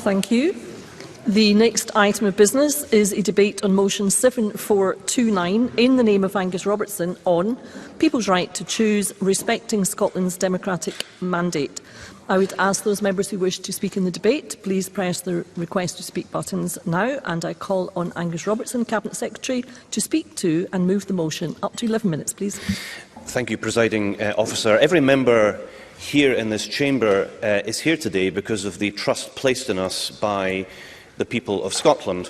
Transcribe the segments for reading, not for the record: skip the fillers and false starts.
Thank you. The next item of business is a debate on motion 7429 in the name of Angus Robertson on people's right to choose, respecting Scotland's democratic mandate. I would ask those members who wish to speak in the debate, please press the request to speak buttons now, and I call on Angus Robertson, Cabinet Secretary, to speak to and move the motion. Up to 11 minutes, please. Thank you, Presiding Officer. Every member here in this chamber is here today because of the trust placed in us by the people of Scotland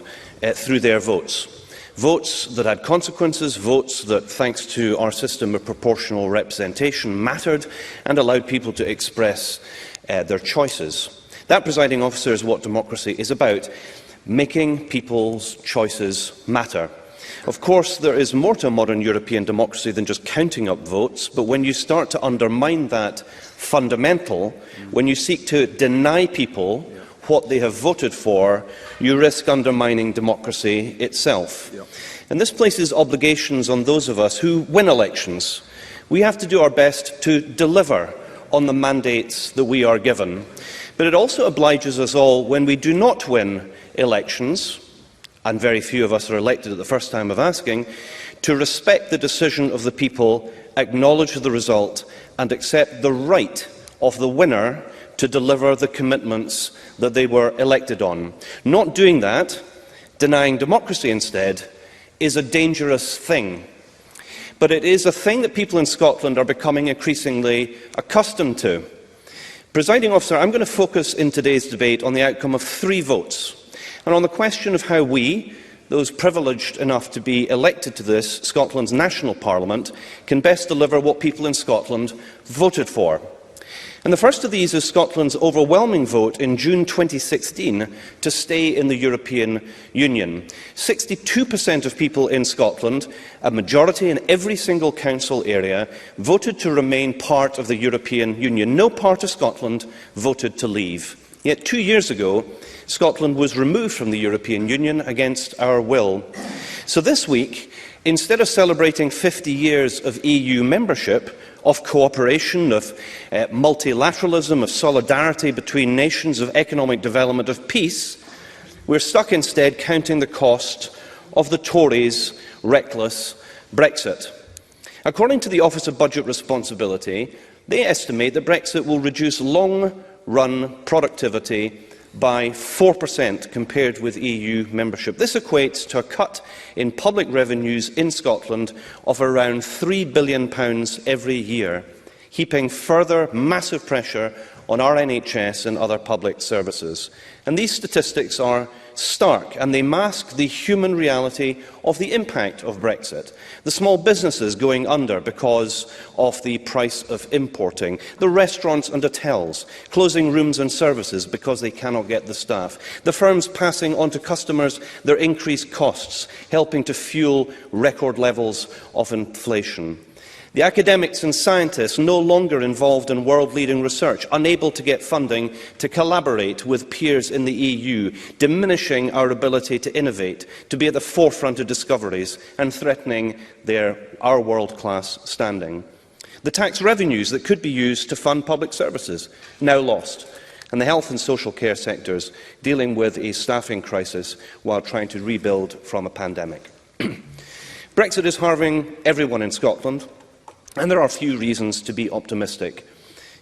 through their votes. Votes that had consequences, votes that, thanks to our system of proportional representation, mattered and allowed people to express their choices. That, Presiding Officer, is what democracy is about, making people's choices matter. Of course, there is more to a modern European democracy than just counting up votes, but when you start to undermine that fundamental, when you seek to deny people what they have voted for, you risk undermining democracy itself. And this places obligations on those of us who win elections. We have to do our best to deliver on the mandates that we are given. But it also obliges us all, when we do not win elections, and very few of us are elected at the first time of asking, to respect the decision of the people, acknowledge the result, and accept the right of the winner to deliver the commitments that they were elected on. Not doing that, denying democracy instead, is a dangerous thing. But it is a thing that people in Scotland are becoming increasingly accustomed to. Presiding Officer, I'm going to focus in today's debate on the outcome of 3 votes, and on the question of how we, those privileged enough to be elected to this, Scotland's national parliament, can best deliver what people in Scotland voted for. And the first of these is Scotland's overwhelming vote in June 2016 to stay in the European Union. 62% of people in Scotland, a majority in every single council area, voted to remain part of the European Union. No part of Scotland voted to leave. Yet 2 years ago, Scotland was removed from the European Union against our will. So this week, instead of celebrating 50 years of EU membership, of cooperation, of multilateralism, of solidarity between nations, of economic development, of peace, we're stuck instead counting the cost of the Tories' reckless Brexit. According to the Office of Budget Responsibility, they estimate that Brexit will reduce long-run productivity by 4% compared with EU membership. This equates to a cut in public revenues in Scotland of around £3 billion every year, heaping further massive pressure on our NHS and other public services. And these statistics are stark, and they mask the human reality of the impact of Brexit. The small businesses going under because of the price of importing, the restaurants and hotels closing rooms and services because they cannot get the staff, the firms passing on to customers their increased costs, helping to fuel record levels of inflation. The academics and scientists no longer involved in world-leading research, unable to get funding to collaborate with peers in the EU, diminishing our ability to innovate, to be at the forefront of discoveries and threatening our world-class standing. The tax revenues that could be used to fund public services, now lost, and the health and social care sectors dealing with a staffing crisis while trying to rebuild from a pandemic. Brexit is harming everyone in Scotland, and there are few reasons to be optimistic.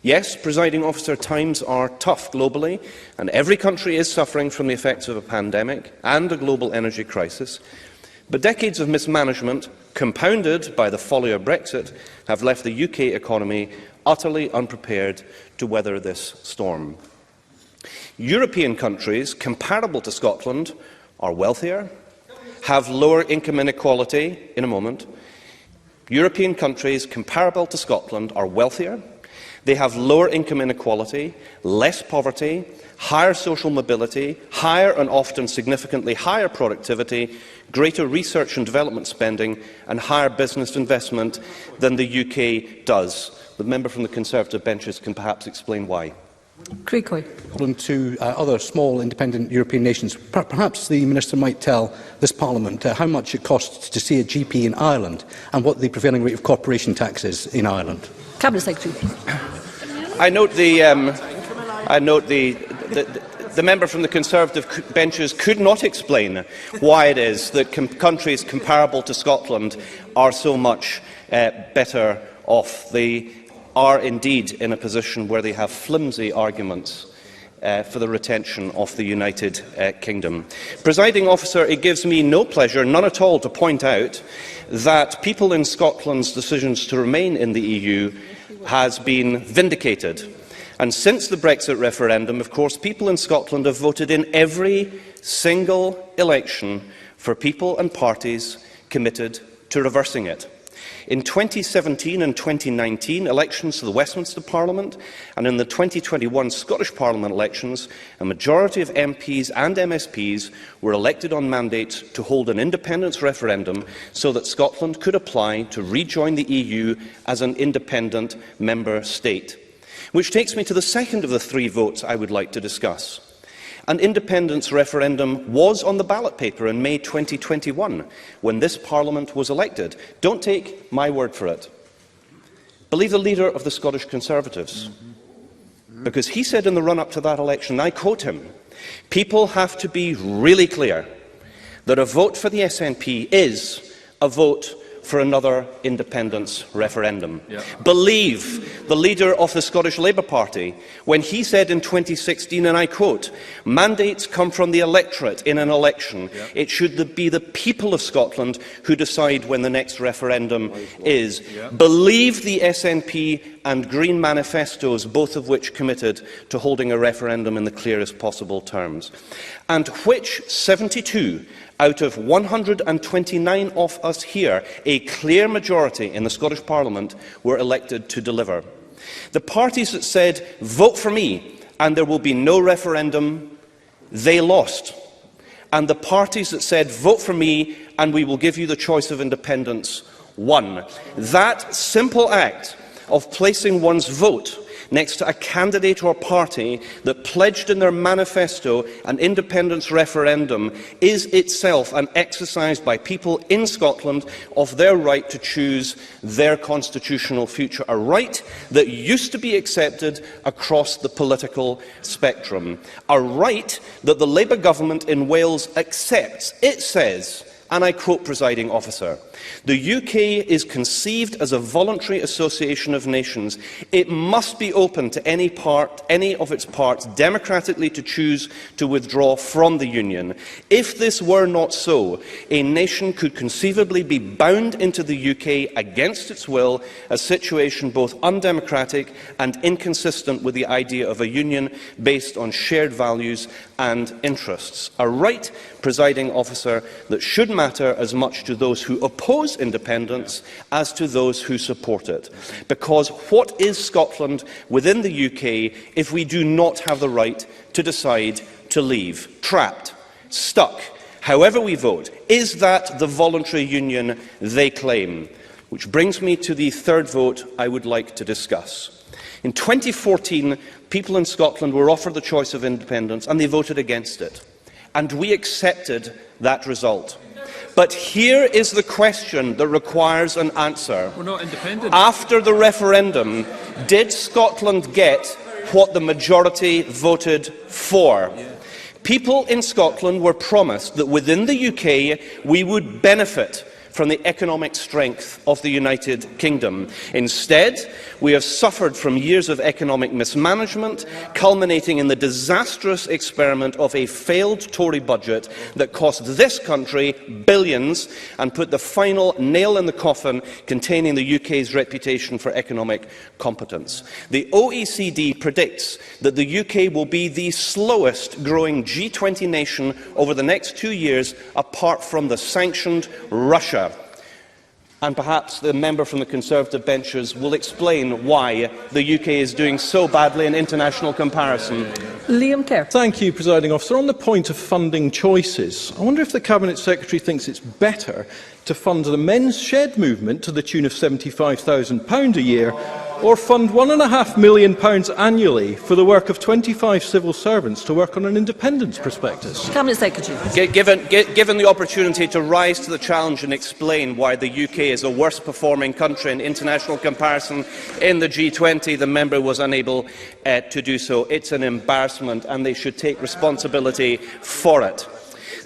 Yes, Presiding Officer, times are tough globally, and every country is suffering from the effects of a pandemic and a global energy crisis. But decades of mismanagement, compounded by the folly of Brexit, have left the UK economy utterly unprepared to weather this storm. European countries comparable to Scotland are wealthier, have lower income inequality in a moment. European countries comparable to Scotland are wealthier, they have lower income inequality, less poverty, higher social mobility, higher and often significantly higher productivity, greater research and development spending and higher business investment than the UK does. The member from the Conservative benches can perhaps explain why. To other small independent European nations, perhaps the Minister might tell this Parliament how much it costs to see a GP in Ireland and what the prevailing rate of corporation tax is in Ireland. Cabinet Secretary. I note the the member from the Conservative benches could not explain why it is that countries comparable to Scotland are so much better off. They are indeed in a position where they have flimsy arguments for the retention of the United Kingdom. Presiding officer, it gives me no pleasure, none at all, to point out that people in Scotland's decisions to remain in the EU has been vindicated. And since the Brexit referendum, of course, people in Scotland have voted in every single election for people and parties committed to reversing it. In 2017 and 2019 elections to the Westminster Parliament and in the 2021 Scottish Parliament elections, a majority of MPs and MSPs were elected on mandates to hold an independence referendum so that Scotland could apply to rejoin the EU as an independent member state. Which takes me to the second of the three votes I would like to discuss. An independence referendum was on the ballot paper in May 2021 when this Parliament was elected. Don't take my word for it. Believe the leader of the Scottish Conservatives. Because he said in the run-up to that election, I quote him, "People have to be really clear that a vote for the SNP is a vote for another independence referendum." Believe the leader of the Scottish Labour Party when he said in 2016, and I quote, "Mandates come from the electorate in an election. It should be the people of Scotland who decide when the next referendum is." Believe the SNP and Green manifestos, both of which committed to holding a referendum in the clearest possible terms. And which 72 out of 129 of us here, a clear majority in the Scottish Parliament, were elected to deliver. The parties that said, vote for me and there will be no referendum, they lost. And the parties that said, vote for me and we will give you the choice of independence, won. That simple act of placing one's vote next to a candidate or party that pledged in their manifesto an independence referendum is itself an exercise by people in Scotland of their right to choose their constitutional future, a right that used to be accepted across the political spectrum, a right that the Labour government in Wales accepts. It says, and I quote, presiding officer, "The UK is conceived as a voluntary association of nations. It must be open to any of its parts democratically to choose to withdraw from the Union. If this were not so, a nation could conceivably be bound into the UK against its will, a situation both undemocratic and inconsistent with the idea of a union based on shared values and interests." A right, presiding officer, that should matter as much to those who oppose independence as to those who support it. Because what is Scotland within the UK if we do not have the right to decide to leave? Trapped, stuck, however we vote. Is that the voluntary union they claim? Which brings me to the third vote I would like to discuss. In 2014, people in Scotland were offered the choice of independence and they voted against it. And we accepted that result. But here is the question that requires an answer. We're not independent. After the referendum, did Scotland get what the majority voted for? People in Scotland were promised that within the UK we would benefit from the economic strength of the United Kingdom. Instead, we have suffered from years of economic mismanagement, culminating in the disastrous experiment of a failed Tory budget that cost this country billions and put the final nail in the coffin containing the UK's reputation for economic competence. The OECD predicts that the UK will be the slowest growing G20 nation over the next 2 years, apart from the sanctioned Russia. And perhaps the member from the Conservative benches will explain why the UK is doing so badly in international comparison. Liam Kerr. Thank you, Presiding Officer. On the point of funding choices, I wonder if the Cabinet Secretary thinks it's better to fund the men's shed movement to the tune of £75,000 a year Or fund £1.5 million annually for the work of 25 civil servants to work on an independence prospectus. Cabinet Secretary. Given the opportunity to rise to the challenge and explain why the UK is a worse performing country in international comparison in the G20, the member was unable to do so. It's an embarrassment, and they should take responsibility for it.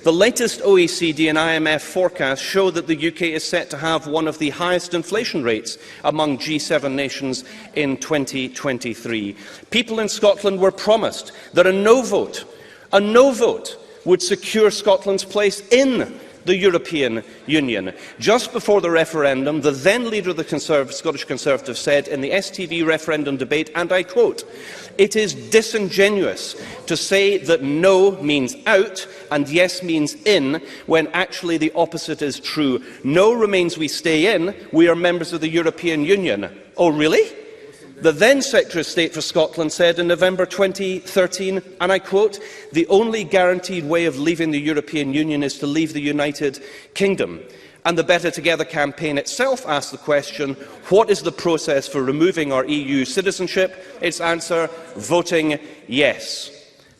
The latest OECD and IMF forecasts show that the UK is set to have one of the highest inflation rates among G7 nations in 2023. People in Scotland were promised that a no vote would secure Scotland's place in the European Union. Just before the referendum, the then leader of the Scottish Conservatives said in the STV referendum debate, and I quote, "It is disingenuous to say that no means out and yes means in, when actually the opposite is true. No remains we stay in, we are members of the European Union." Oh, really? The then Secretary of State for Scotland said in November 2013, and I quote, "The only guaranteed way of leaving the European Union is to leave the United Kingdom." And the Better Together campaign itself asked the question, what is the process for removing our EU citizenship? Its answer, voting yes.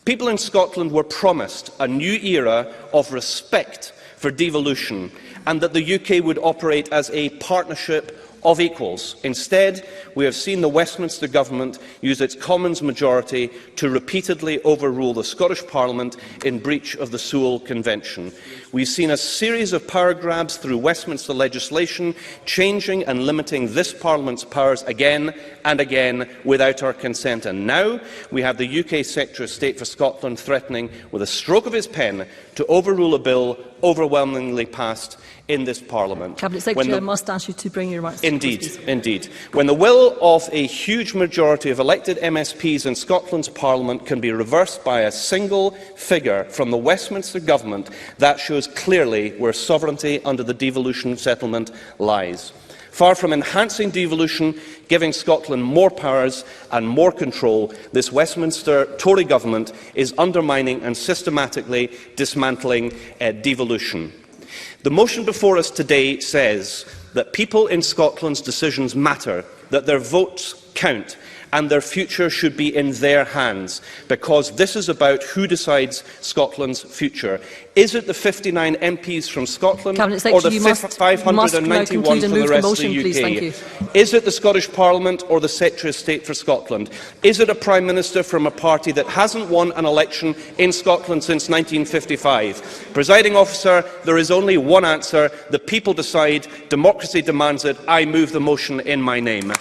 People in Scotland were promised a new era of respect for devolution, and that the UK would operate as a partnership of equals. Instead, we have seen the Westminster Government use its Commons majority to repeatedly overrule the Scottish Parliament in breach of the Sewell Convention. We've seen a series of power grabs through Westminster legislation, changing and limiting this Parliament's powers again and again without our consent. And now we have the UK Secretary of State for Scotland threatening, with a stroke of his pen, to overrule a bill overwhelmingly passed in this Parliament. Cabinet Secretary, I must ask you to bring your remarks. Indeed. When the will of a huge majority of elected MSPs in Scotland's Parliament can be reversed by a single figure from the Westminster Government, that shows clearly where sovereignty under the devolution settlement lies. Far from enhancing devolution, giving Scotland more powers and more control, this Westminster Tory government is undermining and systematically dismantling devolution. The motion before us today says that people in Scotland's decisions matter, that their votes count, and their future should be in their hands, because this is about who decides Scotland's future. Is it the 59 MPs from Scotland, or the 591 from the rest of the UK? Is it the Scottish Parliament or the Secretary of State for Scotland? Is it a Prime Minister from a party that hasn't won an election in Scotland since 1955? Presiding Officer, there is only one answer. The people decide. Democracy demands it. I move the motion in my name.